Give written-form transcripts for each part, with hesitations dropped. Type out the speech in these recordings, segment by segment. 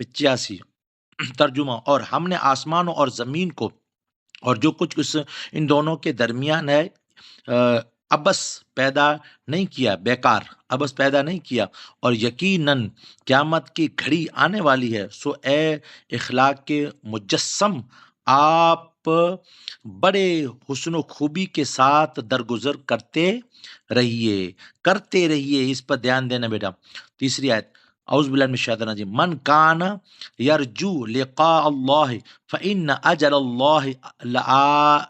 85। ترجمہ، اور ہم نے آسمانوں اور زمین کو اور جو کچھ ان دونوں کے درمیان ہے ابس پیدا نہیں کیا، بیکار ابس پیدا نہیں کیا، اور یقیناً قیامت کی گھڑی آنے والی ہے، سو اے اخلاق کے مجسم، آپ بڑے حسن و خوبی کے ساتھ درگزر کرتے رہیے، اس پر دھیان دینا بیٹا۔ تیسری آیت، اعوذ باللہ من الشیطان الرجیم، من کان یرجو لقاء اللہ فإن اجل اللہ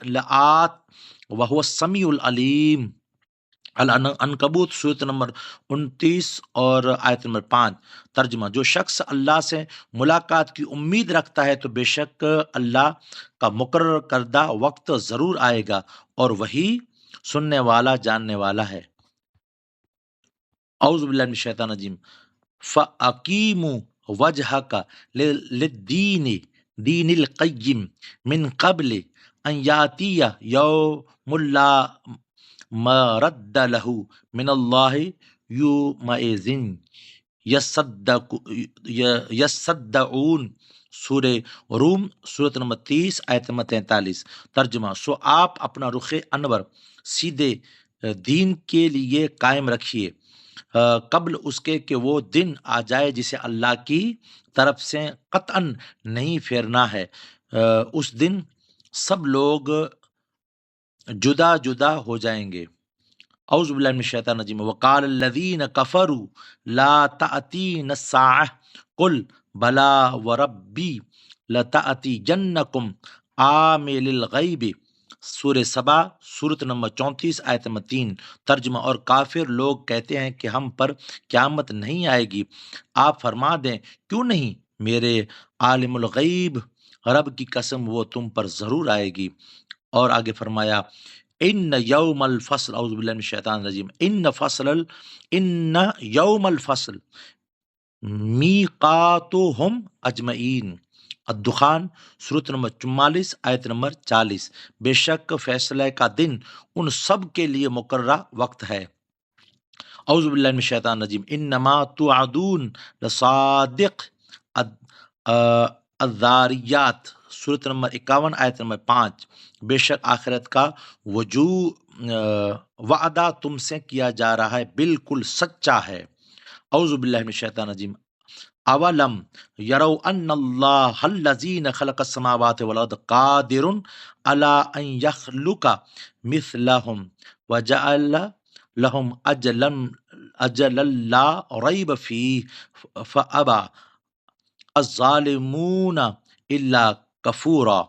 لآت وهو السمیع العلیم۔ العنکبوت سورت نمبر 29 اور آیت نمبر 5۔ ترجمہ، جو شخص اللہ سے ملاقات کی امید رکھتا ہے تو بے شک اللہ کا مقرر کردہ وقت ضرور آئے گا، اور وہی سننے والا جاننے والا ہے۔ اعوذ باللہ من الشیطان الرجیم، فَأَقِیمُوا وَجْهَکَ لِلدِّینِ دین القیم من قبل ان یاتی یوم لا مرد لہ من اللہ یومئذ یصدعون۔ سورہ روم سورت نمبر 30 آیت نمبر 43۔ ترجمہ، سو آپ اپنا رخ انور سیدھے دین کے لیے قائم رکھیے قبل اس کے کہ وہ دن آ جائے جسے اللہ کی طرف سے قطعاً نہیں پھیرنا ہے۔ اس دن سب لوگ جدا جدا ہو جائیں گے۔ اعوذ باللہ من الشیطان الرجیم، وقال الذین کفروا لا تأتین الساعۃ قل بلا وربی لتأتینکم عامل الغیب۔ سورہ سبا سورت نمبر 34 آیت نمبر 3۔ ترجمہ، اور کافر لوگ کہتے ہیں کہ ہم پر قیامت نہیں آئے گی، آپ فرما دیں کیوں نہیں، میرے عالم الغیب رب کی قسم وہ تم پر ضرور آئے گی۔ اور آگے فرمایا، ان یوم الفصل، اعوذ باللہ من الشیطان الرجیم، ان یوم الفصل میقاتہم اجمعین۔ الدخان سورت نمبر 44 آیت نمبر 40۔ بے شک فیصلہ کا دن ان سب کے لیے مقررہ وقت ہے۔ اعوذ باللہ من الشیطان الرجیم، انما توعدون لصادق۔ الذاریات سورت نمبر 51 آیت نمبر 5۔ بے شک آخرت کا وعدہ تم سے کیا جا رہا ہے بالکل سچا ہے۔ اعوذ باللہ من الشیطان الرجیم، اولم یروا ان اللہ الذی خلق السماوات والارض قادر علی ان یخلق مثلہم وجعل لهم اجلا لا ریب فیہ فابى الظالمون الا کفورا۔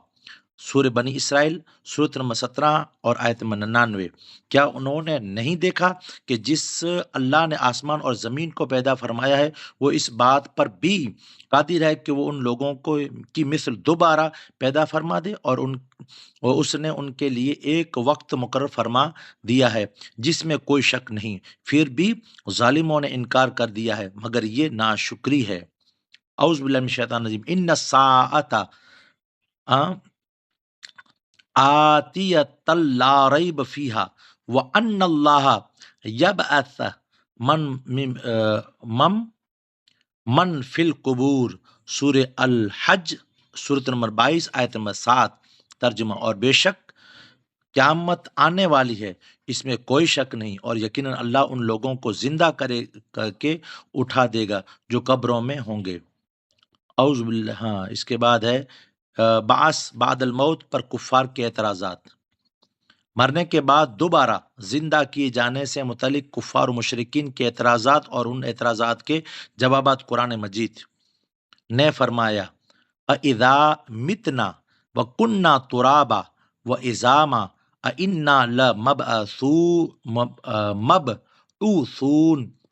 سورہ بنی اسرائیل سورت نمبر 17 اور آیت نمبر 99۔ کیا انہوں نے نہیں دیکھا کہ جس اللہ نے آسمان اور زمین کو پیدا فرمایا ہے وہ اس بات پر بھی قادر ہے کہ وہ ان لوگوں کو کی مثل دوبارہ پیدا فرما دے، اور اس نے ان کے لیے ایک وقت مقرر فرما دیا ہے جس میں کوئی شک نہیں، پھر بھی ظالموں نے انکار کر دیا ہے، مگر یہ ناشکری ہے۔ اعوذ باللہ من الشیطان الرجیم، ان الساعۃ آتیۃ لا ریب فیہا وان اللہ یبعث من فی القبور۔ سورہ الحج سورت نمبر 22 آیت نمبر 7۔ ترجمہ، اور بے شک قیامت آنے والی ہے، اس میں کوئی شک نہیں، اور یقیناً اللہ ان لوگوں کو زندہ کر کے اٹھا دے گا جو قبروں میں ہوں گے۔ اعوذ باللہ۔ اس کے بعد ہے بعث بعد الموت پر کفار کے اعتراضات۔ مرنے کے بعد دوبارہ زندہ کیے جانے سے متعلق کفار و مشرکین کے اعتراضات اور ان اعتراضات کے جوابات قرآن مجید نے فرمایا، اَإِذَا مِتْنَا وَكُنَّا تُرَابًا وَعِظَامًا أَإِنَّا لَمَبْعُوثُونَ۔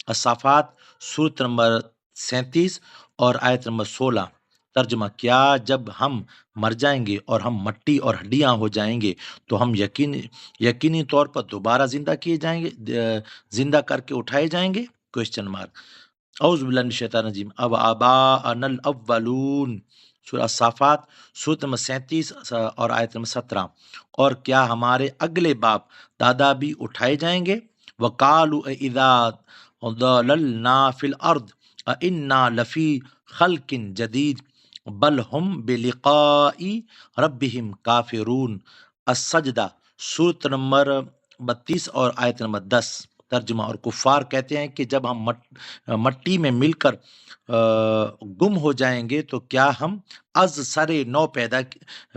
الصافات سورت نمبر 37 اور آیت نمبر 16۔ ترجمہ، کیا جب ہم مر جائیں گے اور ہم مٹی اور ہڈیاں ہو جائیں گے تو ہم یقینی طور پر دوبارہ زندہ کیے جائیں گے، زندہ کر کے اٹھائے جائیں گے؟ Question mark. اعوذ باللہ من الشیطان الرجیم، اب آباءنا الاولون۔ سورہ الصافات سورت نمبر 37 اور آیت نمبر 17۔ اور کیا ہمارے اگلے باپ دادا بھی اٹھائے جائیں گے؟ وقالوا اذا ضللنا فی الارض انا لفی خلق جدید۔ بل ہم بلقاء ربہم کافرون۔ السجدہ سورت نمبر 32 اور آیت نمبر 10۔ ترجمہ، اور کفار کہتے ہیں کہ جب ہم مٹی میں مل کر گم ہو جائیں گے تو کیا ہم از سر نو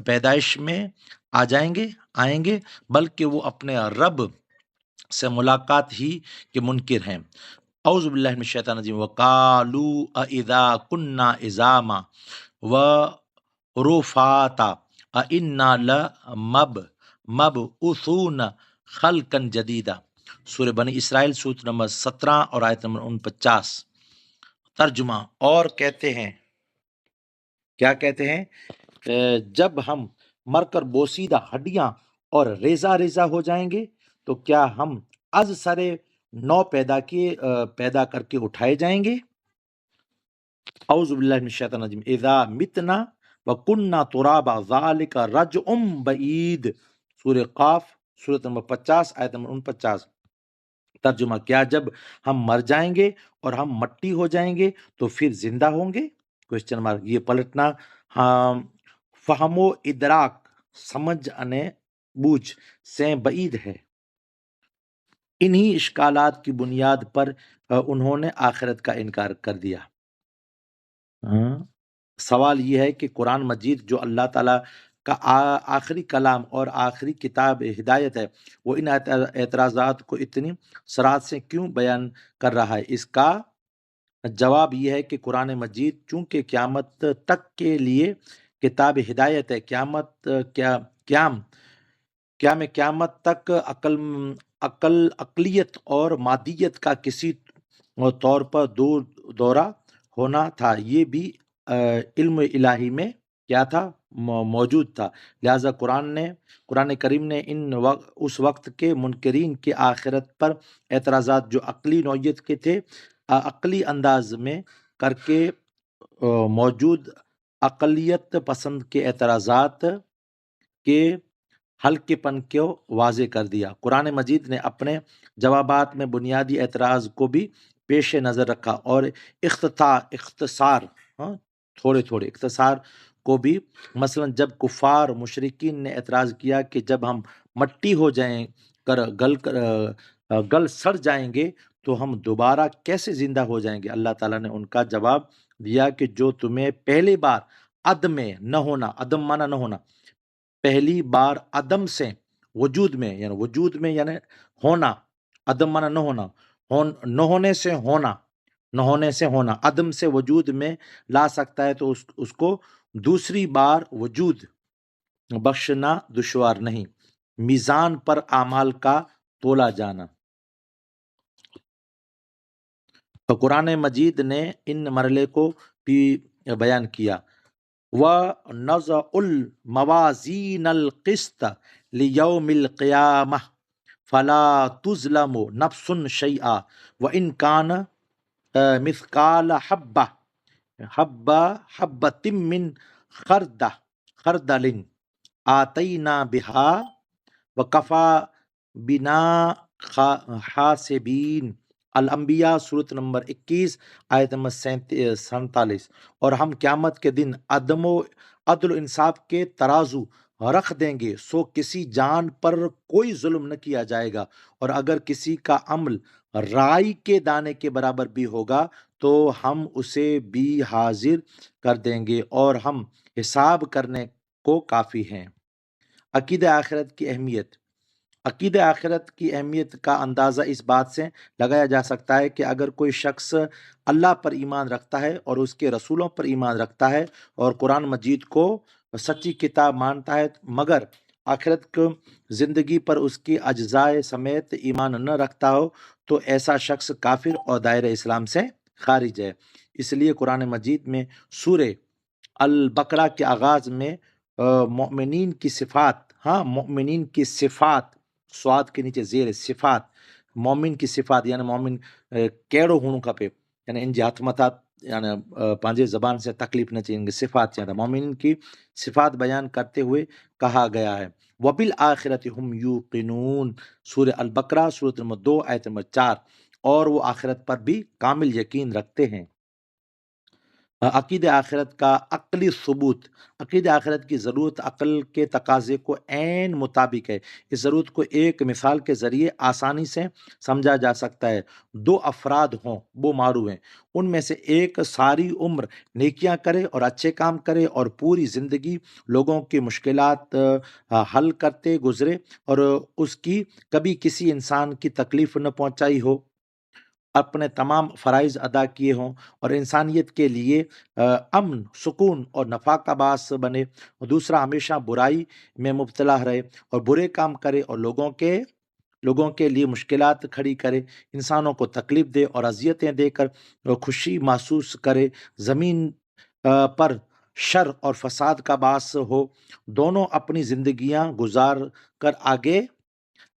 پیدائش میں آئیں گے، بلکہ وہ اپنے رب سے ملاقات ہی کے منکر ہیں۔ اعوذ باللہ من الشیطان الرجیم۔ وقالوا اذا كنا عظاما ورفاتا انا لمبعوثون خلقا جدیدا۔ سورہ بنی اسرائیل سورت نمبر 17 اور آیت نمبر 49۔ ترجمہ، اور کہتے ہیں، کیا کہتے ہیں؟ جب ہم مر کر بوسیدہ ہڈیاں اور ریزہ ریزہ ہو جائیں گے تو کیا ہم از سرے نو پیدا کر کے اٹھائے جائیں گے؟ اعوذ باللہ من الشیطان الرجیم۔ اذا متنا وکننا ترابا ذالک رجع بعید۔ سورہ قاف سورت نمبر 50 آیت نمبر 49۔ ترجمہ، کیا جب ہم مر جائیں گے اور ہم مٹی ہو جائیں گے تو پھر زندہ ہوں گے؟ Question mark. یہ پلٹنا فہم و ادراک، سمجھ انے بوجھ سے بعید ہے۔ انہی اشکالات کی بنیاد پر انہوں نے آخرت کا انکار کر دیا۔ سوال یہ ہے کہ قرآن مجید جو اللہ تعالیٰ کا آخری کلام اور آخری کتاب ہدایت ہے، وہ ان اعتراضات کو اتنی صراحت سے کیوں بیان کر رہا ہے؟ اس کا جواب یہ ہے کہ قرآن مجید چونکہ قیامت تک کے لیے کتاب ہدایت ہے، قیامت تک عقلیت اور مادیت کا کسی طور پر دورہ ہونا تھا، یہ بھی علم الہی میں کیا تھا؟ موجود تھا۔ لہٰذا قرآن کریم نے اس وقت کے منکرین کے آخرت پر اعتراضات جو عقلی نوعیت کے تھے، عقلی انداز میں کر کے موجود عقلیت پسند کے اعتراضات کے ہلکے پن کو واضح کر دیا۔ قرآن مجید نے اپنے جوابات میں بنیادی اعتراض کو بھی پیش نظر رکھا اور اختصار کو بھی۔ مثلا جب کفار مشرکین نے اعتراض کیا کہ جب ہم مٹی ہو جائیں گل سڑ جائیں گے تو ہم دوبارہ کیسے زندہ ہو جائیں گے؟ اللہ تعالیٰ نے ان کا جواب دیا کہ جو تمہیں پہلی بار عدم میں نہ ہونا، عدم مانا نہ ہونا، پہلی بار عدم سے وجود میں یعنی ہونا، عدم مانا نہ ہونا، نہ ہونے سے ہونا، عدم سے وجود میں لا سکتا ہے تو اس کو دوسری بار وجود بخشنا دشوار نہیں۔ میزان پر اعمال کا تولا جانا۔ تو قرآن مجید نے ان مرحلے کو بھی بیان کیا۔ وَنَضَعُ الْمَوَازِينَ الْقِسْطَ لِيَوْمِ الْقِيَامَةِ فَلَا تُظْلَمُ نَفْسٌ شَيْئًا وَإِنْ كَانَ مِثْقَالَ حَبَّةٍ مِّنْ خَرْدَلٍ آتَيْنَا بِهَا وَكَفَى بِنَا حَاسِبِينَ۔ الانبیاء سورت نمبر 21 آیت نمبر 47۔ اور ہم قیامت کے دن عدل و انصاف کے ترازو رکھ دیں گے، سو کسی جان پر کوئی ظلم نہ کیا جائے گا، اور اگر کسی کا عمل رائی کے دانے کے برابر بھی ہوگا تو ہم اسے بھی حاضر کر دیں گے اور ہم حساب کرنے کو کافی ہیں۔ عقیدہ آخرت کی اہمیت۔ عقیدہ آخرت کی اہمیت کا اندازہ اس بات سے لگایا جا سکتا ہے کہ اگر کوئی شخص اللہ پر ایمان رکھتا ہے اور اس کے رسولوں پر ایمان رکھتا ہے اور قرآن مجید کو سچی کتاب مانتا ہے مگر آخرت کی زندگی پر اس کی اجزائے سمیت ایمان نہ رکھتا ہو تو ایسا شخص کافر اور دائرہ اسلام سے خارج ہے۔ اس لیے قرآن مجید میں سورہ البقرہ کے آغاز میں مؤمنین کی صفات، سواد کے نیچے زیر صفات، مومن کی صفات یعنی مومن کیڑو ہونو کھپے، یعنی ان جی ہتھ مٿا یعنی پانجے زبان سے تکلیف نہ چاہیے، صفات چاہتا مومن کی صفات بیان کرتے ہوئے کہا گیا ہے۔ وَبِالْآخِرَةِ هُمْ يُوقِنُونَ۔ سورہ البقرہ سورۃ نمبر 2 آیت نمبر 4۔ اور وہ آخرت پر بھی کامل یقین رکھتے ہیں۔ عقید آخرت کا عقلی ثبوت، عقید آخرت کی ضرورت عقل کے تقاضے کو عین مطابق ہے۔ اس ضرورت کو ایک مثال کے ذریعے آسانی سے سمجھا جا سکتا ہے۔ دو افراد ہوں، وہ معروف ہیں، ان میں سے ایک ساری عمر نیکیاں کرے اور اچھے کام کرے اور پوری زندگی لوگوں کی مشکلات حل کرتے گزرے اور اس کی کبھی کسی انسان کی تکلیف نہ پہنچائی ہو، اپنے تمام فرائض ادا کیے ہوں اور انسانیت کے لیے امن، سکون اور نفع کا باعث بنے، اور دوسرا ہمیشہ برائی میں مبتلا رہے اور برے کام کرے اور لوگوں کے لیے مشکلات کھڑی کرے، انسانوں کو تکلیف دے اور اذیتیں دے کر خوشی محسوس کرے، زمین پر شر اور فساد کا باعث ہو، دونوں اپنی زندگیاں گزار کر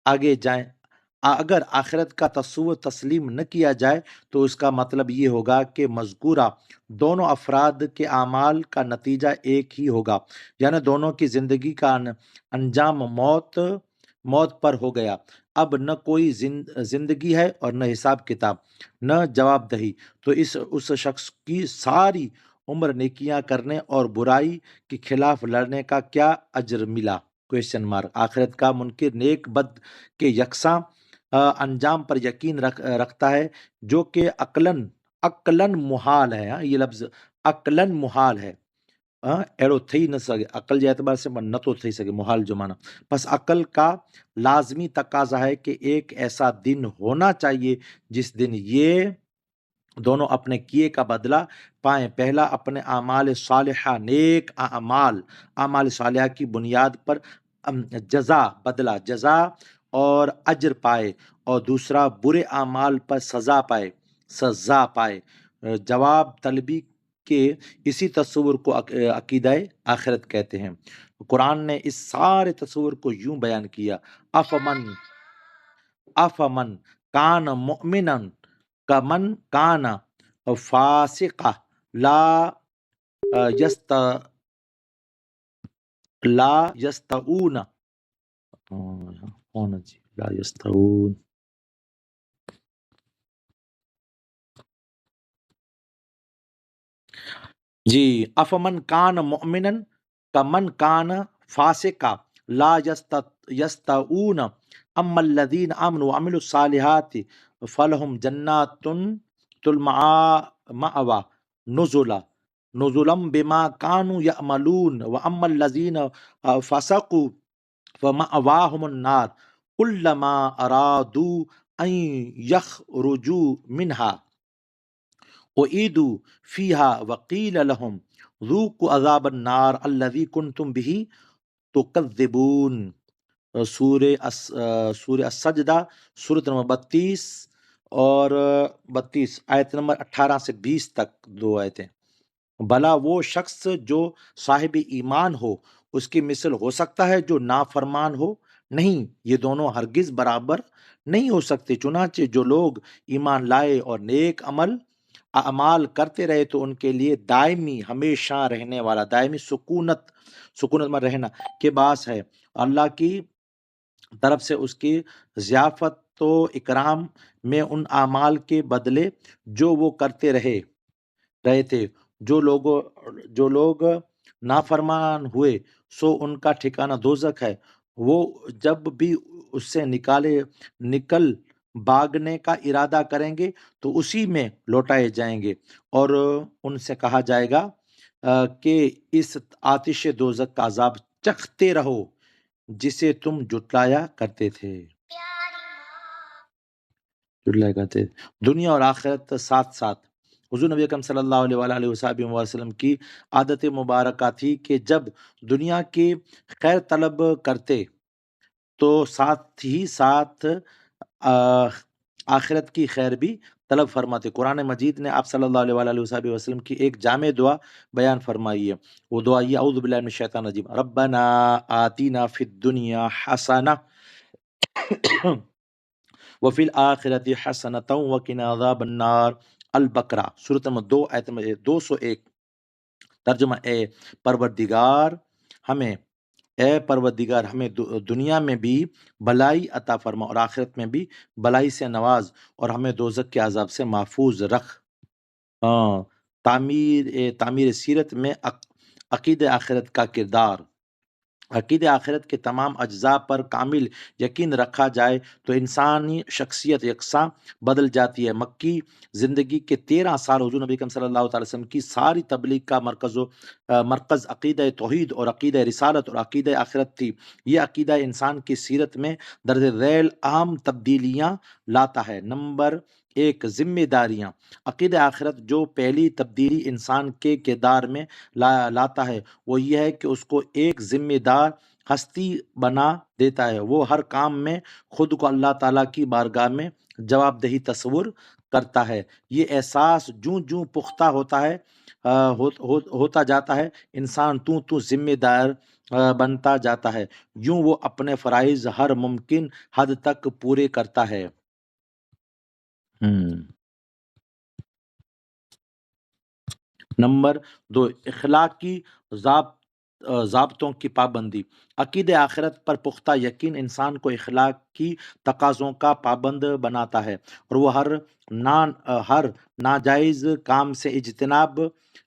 آگے جائیں۔ اگر آخرت کا تصور تسلیم نہ کیا جائے تو اس کا مطلب یہ ہوگا کہ مذکورہ دونوں افراد کے اعمال کا نتیجہ ایک ہی ہوگا، یعنی دونوں کی زندگی کا انجام موت پر ہو گیا۔ اب نہ کوئی زندگی ہے اور نہ حساب کتاب، نہ جواب دہی، تو اس شخص کی ساری عمر نیکیاں کرنے اور برائی کے خلاف لڑنے کا کیا اجر ملا؟ Question mark. آخرت کا منکر نیک بد کے یکساں انجام پر یقین رکھتا ہے، جو کہ عقلاً محال ہے۔ یہ لفظ عقلاً محال ہے، ایڑو تھی نہ سکے، عقل کے اعتبار سے نہ تو تھی سکے، محال جو مانا، پس عقل کا لازمی تقاضا ہے کہ ایک ایسا دن ہونا چاہیے جس دن یہ دونوں اپنے کیے کا بدلہ پائیں۔ پہلا اپنے اعمال صالحہ، نیک اعمال صالحہ کی بنیاد پر جزا اور اجر پائے، اور دوسرا برے اعمال پر سزا پائے۔ جواب طلبی کے اسی تصور کو عقیدہ آخرت کہتے ہیں۔ قرآن نے اس سارے تصور کو یوں بیان کیا: افمن کان مؤمنا کمن کان فاسقا لا یستوون لا یستوون۔ جی، افمن کان مؤمنا کمن کان فاسقا لا یستوون اما الذین آمنوا وعملوا الصالحات فلہم جنات المأوى نزلا بما كانوا يعملون واما الذین فسقوا فمأواهم النار كلما ارادوا ان يخرجوا منها اعیدوا فیها وقیل لهم ذوقوا عذاب النار الذی کنتم به تکذبون۔ سورہ السجدہ، سورۃ نمبر 32 اور 32 آیت نمبر 18 سے 20 تک، 2 آیتیں۔ بھلا وہ شخص جو صاحب ایمان ہو اس کی مثل ہو سکتا ہے جو نافرمان ہو؟ نہیں، یہ دونوں ہرگز برابر نہیں ہو سکتے۔ چنانچہ جو لوگ ایمان لائے اور نیک اعمال کرتے رہے تو ان کے لیے دائمی، ہمیشہ رہنے والا، دائمی سکونت میں رہنا کے باعث ہے، اللہ کی طرف سے اس کی ضیافت و اکرام میں ان اعمال کے بدلے جو وہ کرتے رہے تھے۔ جو لوگ نافرمان ہوئے سو ان کا ٹھکانہ دوزخ ہے، وہ جب بھی اس سے نکل بھاگنے کا ارادہ کریں گے تو اسی میں لوٹائے جائیں گے، اور ان سے کہا جائے گا کہ اس آتش دوزخ کا عذاب چکھتے رہو جسے تم جھٹلایا کرتے تھے۔ دنیا اور آخرت ساتھ ساتھ۔ حضور نبی اکرم صلی اللہ علیہ وآلہ وسلم کی عادت مبارکہ تھی کہ جب دنیا کی خیر طلب کرتے تو ساتھ ہی ساتھ آخرت کی خیر بھی طلب فرماتے۔ قرآن مجید نے آپ صلی اللہ علیہ وآلہ وسلم کی ایک جامع دعا بیان فرمائی ہے۔ وہ دعا یہ: اعوذ باللہ من الشیطان الرجیم، ربنا آتینا فی الدنیا حسنہ وفی الآخرۃ حسنۃ وقنا عذاب النار۔ البقرہ، سورۃ نمبر 2 آیت نمبر 201۔ ترجمہ: اے پروردگار ہمیں دنیا میں بھی بھلائی عطا فرما اور آخرت میں بھی بھلائی سے نواز، اور ہمیں دوزخ کے عذاب سے محفوظ رکھ۔ تعمیر سیرت میں عقید آخرت کا کردار۔ عقید آخرت کے تمام اجزاء پر کامل یقین رکھا جائے تو انسانی شخصیت یکساں بدل جاتی ہے۔ مکی زندگی کے 13 سال حضور نبی اکرم صلی اللہ تعالی وسلم کی ساری تبلیغ کا مرکز عقیدہ توحید اور عقیدہ رسالت اور عقیدہ آخرت تھی۔ یہ عقیدہ انسان کی سیرت میں درج ذیل اہم تبدیلیاں لاتا ہے۔ نمبر ایک، ذمہ داریاں۔ عقیدہ آخرت جو پہلی تبدیلی انسان کے کردار میں لاتا ہے وہ یہ ہے کہ اس کو ایک ذمہ دار ہستی بنا دیتا ہے۔ وہ ہر کام میں خود کو اللہ تعالیٰ کی بارگاہ میں جواب دہی تصور کرتا ہے۔ یہ احساس جوں جوں پختہ ہوتا جاتا ہے، انسان تو ذمہ دار بنتا جاتا ہے۔ یوں وہ اپنے فرائض ہر ممکن حد تک پورے کرتا ہے۔ نمبر دو، اخلاقی ضابطوں کی پابندی۔ عقید آخرت پر پختہ یقین انسان کو اخلاقی تقاضوں کا پابند بناتا ہے اور وہ ہر ناجائز کام سے اجتناب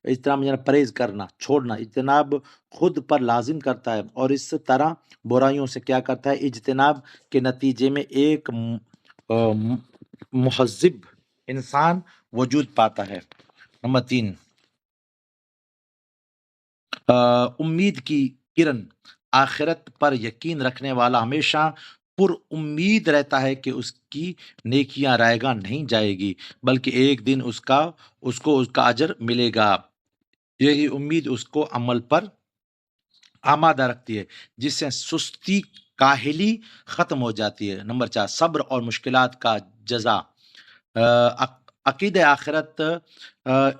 یعنی پرہیز کرنا، چھوڑنا، اجتناب خود پر لازم کرتا ہے اور اس طرح برائیوں سے کیا کرتا ہے، اجتناب کے نتیجے میں ایک مہذب انسان وجود پاتا ہے۔ نمبر تین، امید کی کرن۔ آخرت پر یقین رکھنے والا ہمیشہ پر امید رہتا ہے کہ اس کی نیکیاں رائے گاہ نہیں جائے گی، بلکہ ایک دن اس کو اس کا اجر ملے گا۔ یہی امید اس کو عمل پر آمادہ رکھتی ہے، جس سے سستی کاہلی ختم ہو جاتی ہے۔ نمبر چار، صبر اور مشکلات کا جزا۔ عقید آخرت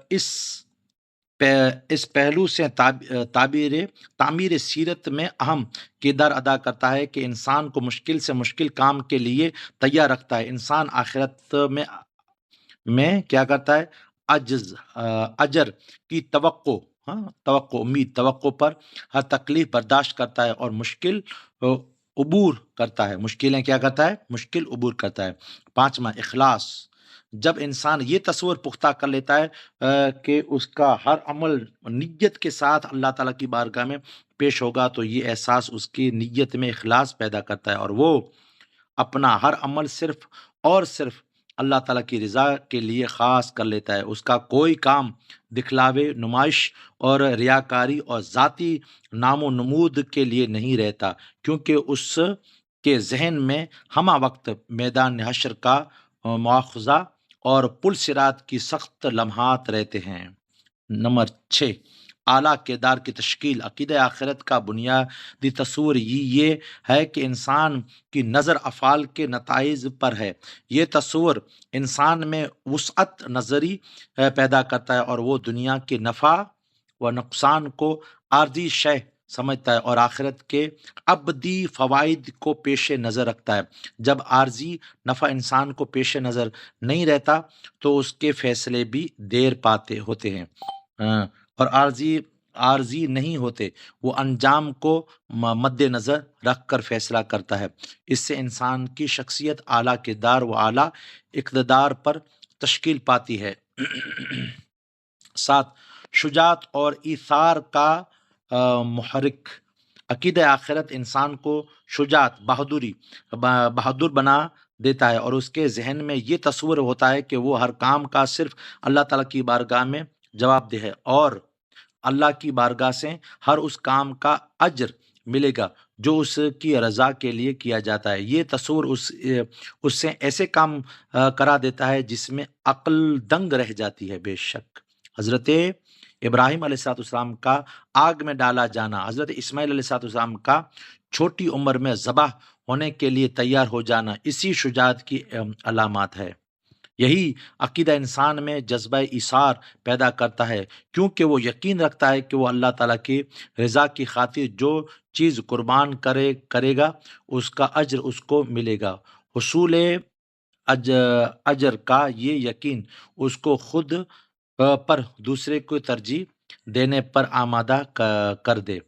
اس پہلو سے تعمیر سیرت میں اہم کردار ادا کرتا ہے کہ انسان کو مشکل سے مشکل کام کے لیے تیار رکھتا ہے۔ انسان آخرت میں کیا کرتا ہے، اجر کی توقع پر ہر تکلیف برداشت کرتا ہے اور مشکل عبور کرتا ہے۔ مشکلیں کیا کرتا ہے، مشکل عبور کرتا ہے۔ پانچواں، اخلاص۔ جب انسان یہ تصور پختہ کر لیتا ہے کہ اس کا ہر عمل نیت کے ساتھ اللہ تعالیٰ کی بارگاہ میں پیش ہوگا تو یہ احساس اس کی نیت میں اخلاص پیدا کرتا ہے اور وہ اپنا ہر عمل صرف اور صرف اللہ تعالیٰ کی رضا کے لیے خاص کر لیتا ہے۔ اس کا کوئی کام دکھلاوے، نمائش اور ریاکاری اور ذاتی نام و نمود کے لیے نہیں رہتا، کیونکہ اس کے ذہن میں ہمہ وقت میدان حشر کا مواخذہ اور پل صراط کی سخت لمحات رہتے ہیں۔ نمبر 6، اعلیٰ کردار کی تشکیل۔ عقیدہ آخرت کا بنیادی تصور یہ ہے کہ انسان کی نظر افعال کے نتائج پر ہے۔ یہ تصور انسان میں وسعت نظری پیدا کرتا ہے اور وہ دنیا کے نفع و نقصان کو عارضی شے سمجھتا ہے اور آخرت کے ابدی فوائد کو پیش نظر رکھتا ہے۔ جب عارضی نفع انسان کو پیش نظر نہیں رہتا تو اس کے فیصلے بھی دیر پاتے ہوتے ہیں اور عارضی نہیں ہوتے، وہ انجام کو مد نظر رکھ کر فیصلہ کرتا ہے۔ اس سے انسان کی شخصیت اعلیٰ کردار و اعلیٰ اقتدار پر تشکیل پاتی ہے۔ 7، شجاعت اور ایثار کا محرک۔ عقیدہ آخرت انسان کو شجاعت، بہادر بنا دیتا ہے اور اس کے ذہن میں یہ تصور ہوتا ہے کہ وہ ہر کام کا صرف اللہ تعالیٰ کی بارگاہ میں جواب دہ ہے اور اللہ کی بارگاہ سے ہر اس کام کا اجر ملے گا جو اس کی رضا کے لیے کیا جاتا ہے۔ یہ تصور اس سے ایسے کام کرا دیتا ہے جس میں عقل دنگ رہ جاتی ہے۔ بے شک حضرت ابراہیم علیہ السلام کا آگ میں ڈالا جانا، حضرت اسماعیل علیہ السلام کا چھوٹی عمر میں ذبح ہونے کے لیے تیار ہو جانا اسی شجاعت کی علامات ہے۔ یہی عقیدہ انسان میں جذبہ ایثار پیدا کرتا ہے، کیونکہ وہ یقین رکھتا ہے کہ وہ اللہ تعالیٰ کی رضا کی خاطر جو چیز قربان کرے گا اس کا اجر اس کو ملے گا۔ حصول اجر کا یہ یقین اس کو خود پر دوسرے کو ترجیح دینے پر آمادہ کر دے۔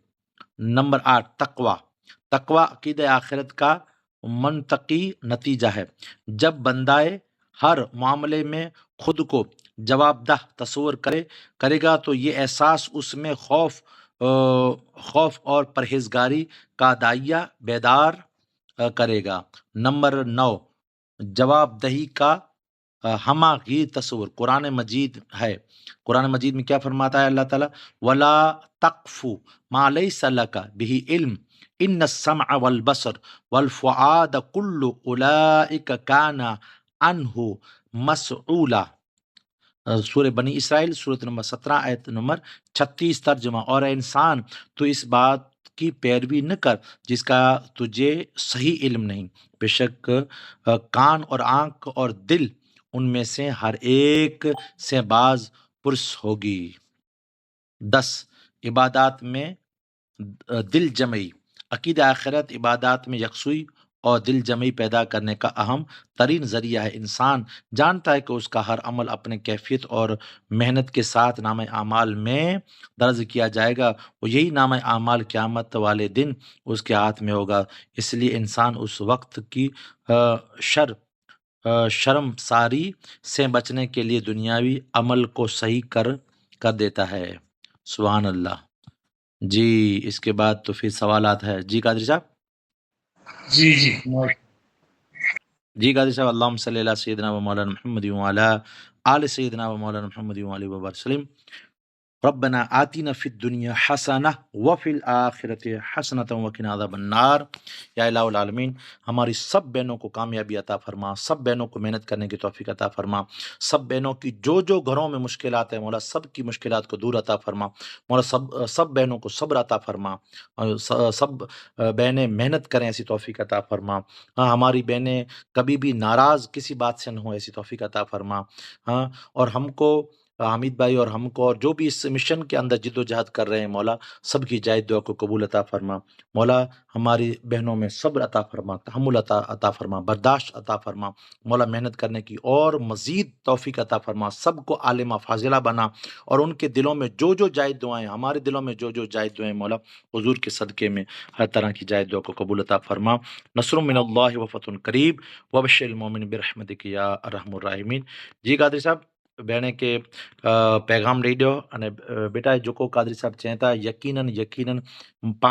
نمبر 8، تقوی۔ تقوی عقیدہ آخرت کا منطقی نتیجہ ہے۔ جب بندہ ہر معاملے میں خود کو جواب دہ تصور کرے گا تو یہ احساس اس میں خوف اور پرہیزگاری کا داعیہ بیدار کرے گا۔ نمبر 9، جواب دہی کا ہمہ گیر تصور قرآن مجید ہے۔ قرآن مجید میں کیا فرماتا ہے اللہ تعالیٰ؟ ولا تقف ما لیس لک بہ علم ان السمع والبصر والفؤاد کل اولئک کان عنہ مسئولا۔ سورہ بنی اسرائیل سورۃ نمبر 17 آیت نمبر 36 ترجمہ۔ اور اے انسان تو اس بات کی پیروی نہ کر جس کا تجھے صحیح علم نہیں، بے شک کان اور آنکھ اور دل ان میں سے ہر ایک سے باز پرس ہوگی۔ 10، عبادات میں دل جمعی۔ عقیدہ آخرت عبادات میں یکسوئی اور دل جمعی پیدا کرنے کا اہم ترین ذریعہ ہے۔ انسان جانتا ہے کہ اس کا ہر عمل اپنے کیفیت اور محنت کے ساتھ نامہ اعمال میں درج کیا جائے گا، اور یہی نامہ اعمال قیامت والے دن اس کے ہاتھ میں ہوگا۔ اس لیے انسان اس وقت کی شرم ساری سے بچنے کے لیے دنیاوی عمل کو صحیح کر دیتا ہے۔ سبحان اللہ۔ جی اس کے بعد تو پھر سوالات ہے۔ جی قادری صاحب۔ جی جی قادری صاحب، اللہم صلی علی سیدنا و مولانا محمد وعلی آل سیدنا و مولانا محمد وعلی وسلم۔ ربنا آتینا فی الدنیا حسنہ وفی الآخرۃ حسنۃ وقنا عذاب النار۔ یا الہ العالمین، ہماری سب بہنوں کو کامیابی عطا فرما، سب بہنوں کو محنت کرنے کی توفیق عطا فرما، سب بہنوں کی جو گھروں میں مشکلات ہیں مولا سب کی مشکلات کو دور عطا فرما مولا، سب بہنوں کو صبر عطا فرما، سب بہنیں محنت کریں ایسی توفیق عطا فرما۔ ہاں، ہماری بہنیں کبھی بھی ناراض کسی بات سے نہ ہوں ایسی توفیق عطا فرما۔ ہاں، اور ہم کو حمید بھائی اور ہم کو اور جو بھی اس مشن کے اندر جد و جہد کر رہے ہیں مولا، سب کی جائز دعا کو قبول عطا فرما مولا۔ ہماری بہنوں میں صبر عطا فرما، تحمل عطا فرما، برداشت عطا فرما مولا، محنت کرنے کی اور مزید توفیق عطا فرما، سب کو عالمہ فاضلہ بنا، اور ان کے دلوں میں جو جائز دعائیں، ہمارے دلوں میں جو جائز دعائیں مولا، حضور کے صدقے میں ہر طرح کی جائز دعا کو قبول عطا فرما۔ نصر من اللہ و فتح قریب وبشر المومن برحمتک یا ارحم الراحمین۔ جی قادری صاحب، بہنے کے پیغام ریڈیو અને બેટા જેકો કાદરી સાહેબ ચહેતા યકીનન